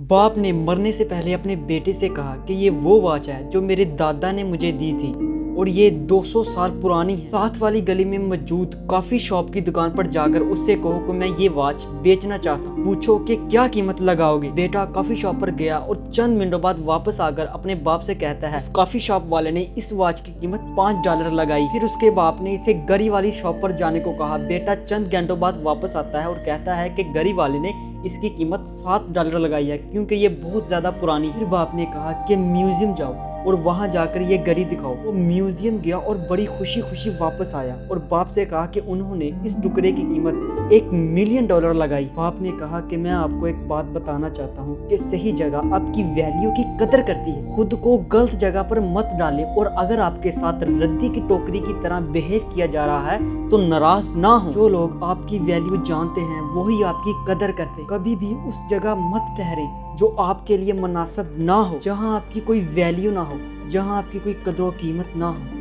बाप ने मरने से पहले अपने बेटे से कहा कि ये वो वॉच है जो मेरे दादा ने मुझे दी थी और ये 200 साल पुरानी है। साथ वाली गली में मौजूद कॉफी शॉप की दुकान पर जाकर उससे कहो कि मैं ये वॉच बेचना चाहता हूँ। पूछो कि क्या कीमत लगाओगे। बेटा कॉफी शॉप पर गया और चंद मिनटों बाद वापस आकर अपने बाप से कहता है। कॉफी शॉप वाले ने इस वॉच की कीमत $5 लगाई। फिर उसके बाप ने इसे गरी वाली शॉप पर जाने को कहा। बेटा चंद घंटों बाद वापस आता है और कहता है कि गरी वाले ने इसकी कीमत $7 लगाई है क्योंकि ये बहुत ज्यादा पुरानी है। फिर बाप ने कहा कि म्यूजियम जाओ और वहां जाकर ये घड़ी दिखाओ। वो म्यूजियम गया और बड़ी खुशी खुशी वापस आया और बाप से कहा कि उन्होंने इस टुकड़े की कीमत $1 मिलियन लगाई। बाप ने कहा कि मैं आपको एक बात बताना चाहता हूँ कि सही जगह आपकी वैल्यू की कदर करती है। खुद को गलत जगह पर मत डालें और अगर आपके साथ रद्दी की टोकरी की तरह बिहेव किया जा रहा है तो नाराज ना हो। जो लोग आपकी वैल्यू जानते हैं वही आपकी कदर करते। कभी भी उस जगह मत ठहरे जो आपके लिए मुनासिब ना हो, जहां आपकी कोई वैल्यू ना हो, जहां आपकी कोई कदर कीमत ना हो।